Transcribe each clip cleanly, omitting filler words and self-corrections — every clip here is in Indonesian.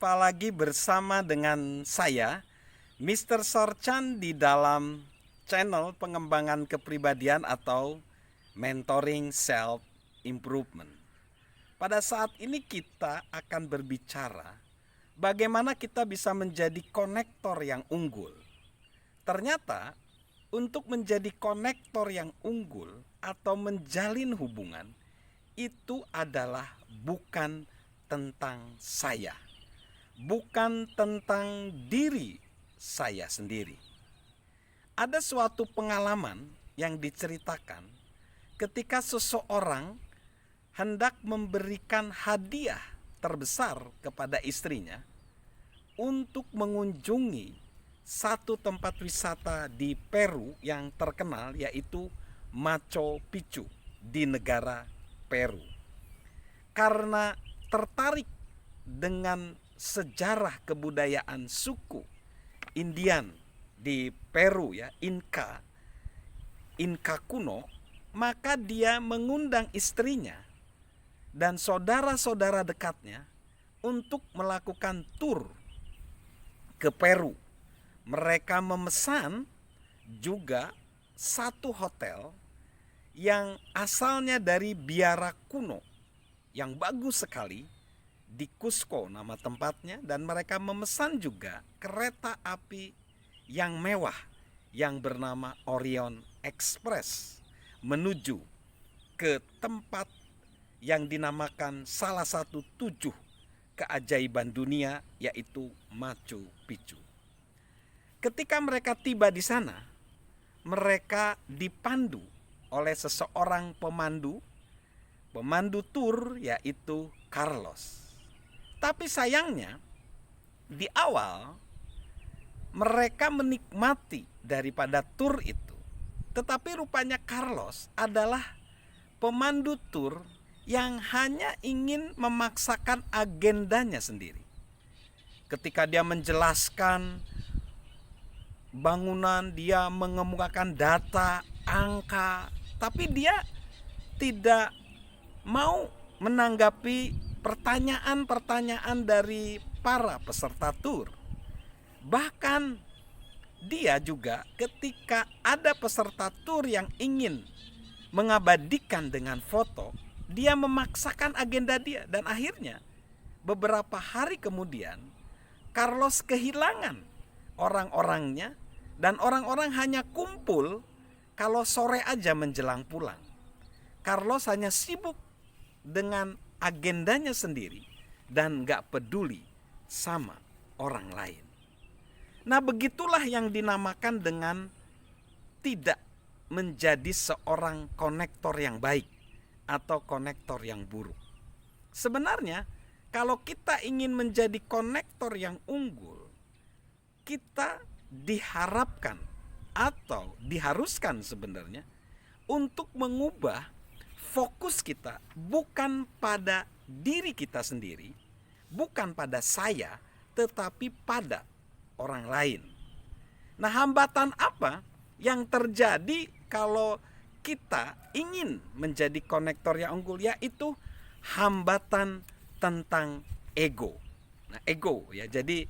Jumpa lagi bersama dengan saya, Mr. Sorchan, di dalam channel pengembangan kepribadian atau mentoring self improvement. Pada saat ini kita akan berbicara bagaimana kita bisa menjadi konektor yang unggul. Ternyata untuk menjadi konektor yang unggul atau menjalin hubungan itu adalah bukan tentang saya, bukan tentang diri saya sendiri. Ada suatu pengalaman yang diceritakan ketika seseorang hendak memberikan hadiah terbesar kepada istrinya untuk mengunjungi satu tempat wisata di Peru yang terkenal, yaitu Machu Picchu di negara Peru. Karena tertarik dengan sejarah kebudayaan suku Indian di Peru, ya, Inka kuno, maka dia mengundang istrinya dan saudara-saudara dekatnya untuk melakukan tur ke Peru. Mereka memesan juga satu hotel yang asalnya dari biara kuno yang bagus sekali di Cusco nama tempatnya, dan mereka memesan juga kereta api yang mewah yang bernama Orion Express menuju ke tempat yang dinamakan salah satu 7 keajaiban dunia, yaitu Machu Picchu. Ketika mereka tiba di sana, mereka dipandu oleh seseorang pemandu tur, yaitu Carlos. Tapi sayangnya di awal mereka menikmati daripada tur itu, tetapi rupanya Carlos adalah pemandu tur yang hanya ingin memaksakan agendanya sendiri. Ketika dia menjelaskan bangunan, dia mengemukakan data, angka, tapi dia tidak mau menanggapi pertanyaan-pertanyaan dari para peserta tur. Bahkan dia juga ketika ada peserta tur yang ingin mengabadikan dengan foto, dia memaksakan agenda dia, dan akhirnya beberapa hari kemudian Carlos kehilangan orang-orangnya, dan orang-orang hanya kumpul kalau sore aja menjelang pulang. Carlos hanya sibuk dengan agendanya sendiri dan gak peduli sama orang lain. Nah, begitulah yang dinamakan dengan tidak menjadi seorang konektor yang baik atau konektor yang buruk. Sebenarnya kalau kita ingin menjadi konektor yang unggul, kita diharapkan atau diharuskan sebenarnya untuk mengubah fokus kita bukan pada diri kita sendiri, bukan pada saya, tetapi pada orang lain. Nah, hambatan apa yang terjadi kalau kita ingin menjadi konektor yang unggul? Yaitu hambatan tentang ego. Nah, ego, ya. Jadi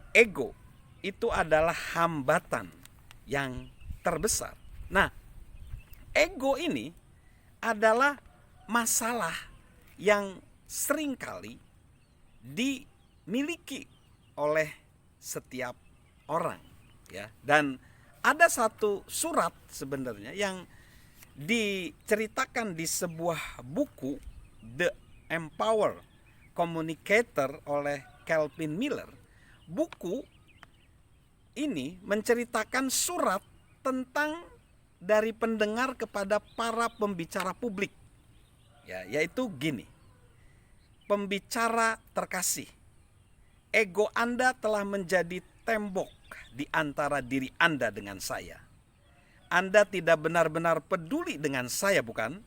ego itu adalah hambatan yang terbesar. Nah, ego ini adalah masalah yang seringkali dimiliki oleh setiap orang, ya. Dan ada satu surat sebenarnya yang diceritakan di sebuah buku, The Empower Communicator oleh Calvin Miller. Buku ini menceritakan surat tentang dari pendengar kepada para pembicara publik, ya, yaitu gini. Pembicara terkasih, ego Anda telah menjadi tembok di antara diri Anda dengan saya. Anda tidak benar-benar peduli dengan saya, bukan?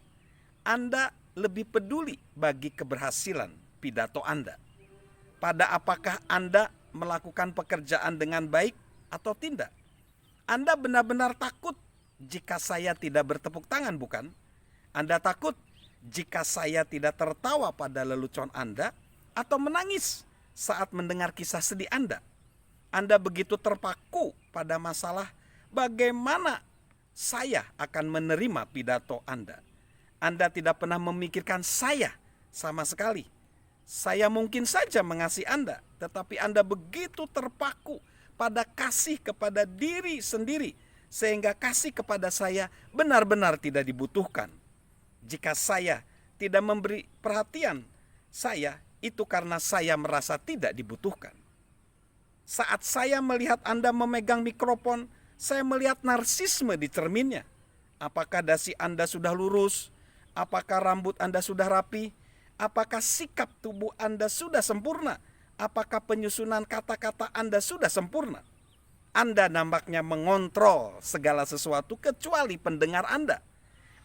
Anda lebih peduli bagi keberhasilan pidato Anda. Pada apakah Anda melakukan pekerjaan dengan baik atau tidak? Anda benar-benar takut jika saya tidak bertepuk tangan, bukan? Anda takut jika saya tidak tertawa pada lelucon Anda atau menangis saat mendengar kisah sedih Anda? Anda begitu terpaku pada masalah bagaimana saya akan menerima pidato Anda. Anda tidak pernah memikirkan saya sama sekali. Saya mungkin saja mengasihi Anda, tetapi Anda begitu terpaku pada kasih kepada diri sendiri, sehingga kasih kepada saya benar-benar tidak dibutuhkan. Jika saya tidak memberi perhatian saya, itu karena saya merasa tidak dibutuhkan. Saat saya melihat Anda memegang mikrofon, saya melihat narsisme di cerminnya. Apakah dasi Anda sudah lurus? Apakah rambut Anda sudah rapi? Apakah sikap tubuh Anda sudah sempurna? Apakah penyusunan kata-kata Anda sudah sempurna? Anda nampaknya mengontrol segala sesuatu kecuali pendengar Anda.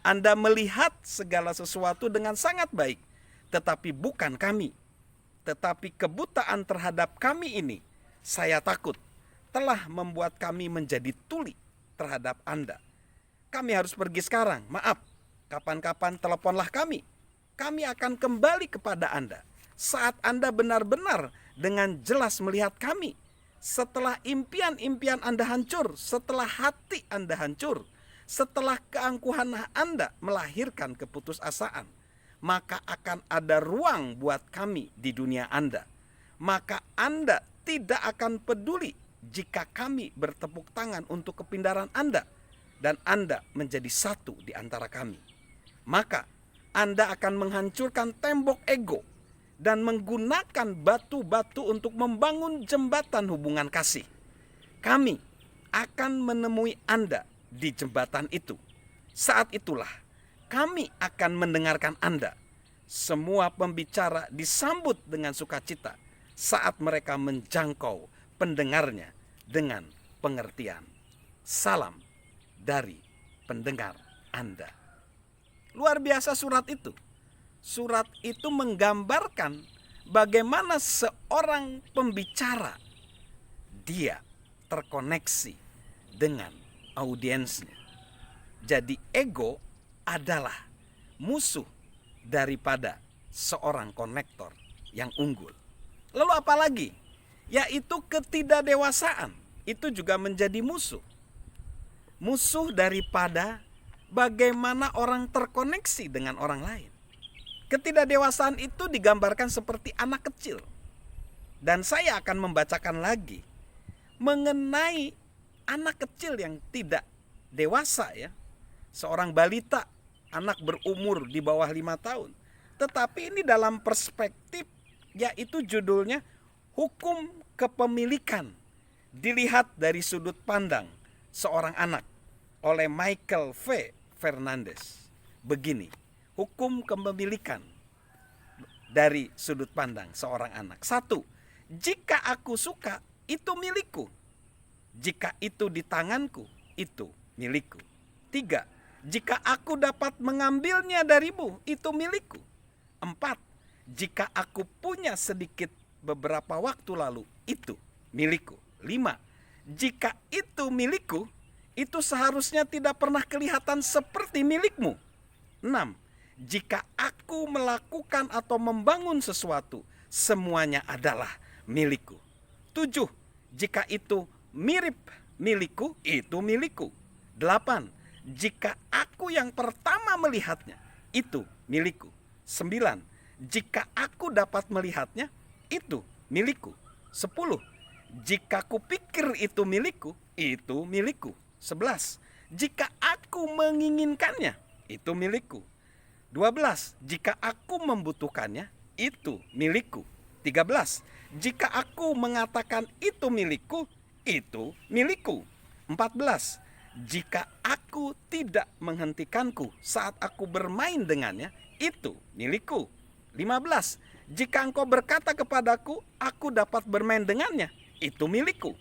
Anda melihat segala sesuatu dengan sangat baik, tetapi bukan kami. Tetapi kebutaan terhadap kami ini, saya takut, telah membuat kami menjadi tuli terhadap Anda. Kami harus pergi sekarang, maaf. Kapan-kapan teleponlah kami. Kami akan kembali kepada Anda saat Anda benar-benar dengan jelas melihat kami. Setelah impian-impian Anda hancur, setelah hati Anda hancur, setelah keangkuhan Anda melahirkan keputusasaan, maka akan ada ruang buat kami di dunia Anda. Maka Anda tidak akan peduli jika kami bertepuk tangan untuk kepindaran Anda dan Anda menjadi satu di antara kami. Maka Anda akan menghancurkan tembok ego dan menggunakan batu-batu untuk membangun jembatan hubungan kasih. Kami akan menemui Anda di jembatan itu. Saat itulah kami akan mendengarkan Anda. Semua pembicara disambut dengan sukacita saat mereka menjangkau pendengarnya dengan pengertian. Salam dari pendengar Anda. Luar biasa surat itu. Surat itu menggambarkan bagaimana seorang pembicara dia terkoneksi dengan audiensnya. Jadi ego adalah musuh daripada seorang konektor yang unggul. Lalu apa lagi? Yaitu ketidakdewasaan. Itu juga menjadi musuh. Musuh daripada bagaimana orang terkoneksi dengan orang lain. Ketidakdewasaan itu digambarkan seperti anak kecil. Dan saya akan membacakan lagi mengenai anak kecil yang tidak dewasa ya. Seorang balita, anak berumur di bawah 5 tahun. Tetapi ini dalam perspektif, yaitu judulnya hukum kepemilikan. Dilihat dari sudut pandang seorang anak oleh Michael V. Fernandez. Begini, hukum kepemilikan dari sudut pandang seorang anak. 1. Jika aku suka, itu milikku. Jika itu di tanganku, itu milikku. 3. Jika aku dapat mengambilnya darimu, itu milikku. 4. Jika aku punya sedikit beberapa waktu lalu, itu milikku. 5. Jika itu milikku, itu seharusnya tidak pernah kelihatan seperti milikmu. 6. Jika aku melakukan atau membangun sesuatu, semuanya adalah milikku. 7. Jika itu mirip milikku, itu milikku. 8. Jika aku yang pertama melihatnya, itu milikku. 9. Jika aku dapat melihatnya, itu milikku. 10. Jika kupikir itu milikku, itu milikku. 11. Jika aku menginginkannya, itu milikku. 12. Jika aku membutuhkannya, itu milikku. 13. Jika aku mengatakan itu milikku, itu milikku. 14. Jika aku tidak menghentikanku saat aku bermain dengannya, itu milikku. 15. Jika engkau berkata kepadaku, aku dapat bermain dengannya, itu milikku.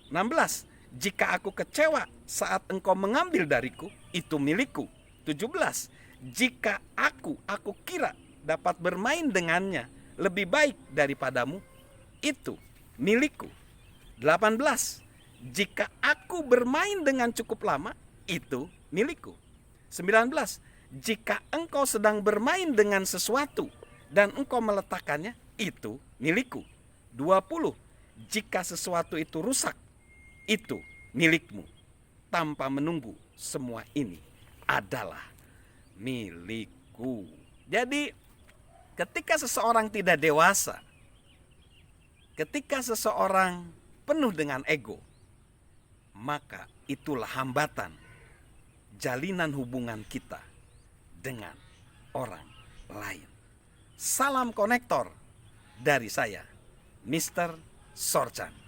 16. Jika aku kecewa saat engkau mengambil dariku, itu milikku. 17. Jika aku kira dapat bermain dengannya lebih baik daripadamu, itu milikku. 18. Jika aku bermain dengan cukup lama, itu milikku. 19. Jika engkau sedang bermain dengan sesuatu dan engkau meletakkannya, itu milikku. 20. Jika sesuatu itu rusak, itu milikmu. Tanpa menunggu, semua ini adalah milikku. Jadi ketika seseorang tidak dewasa, ketika seseorang penuh dengan ego, maka itulah hambatan jalinan hubungan kita dengan orang lain. Salam konektor dari saya, Mr. Sorchan.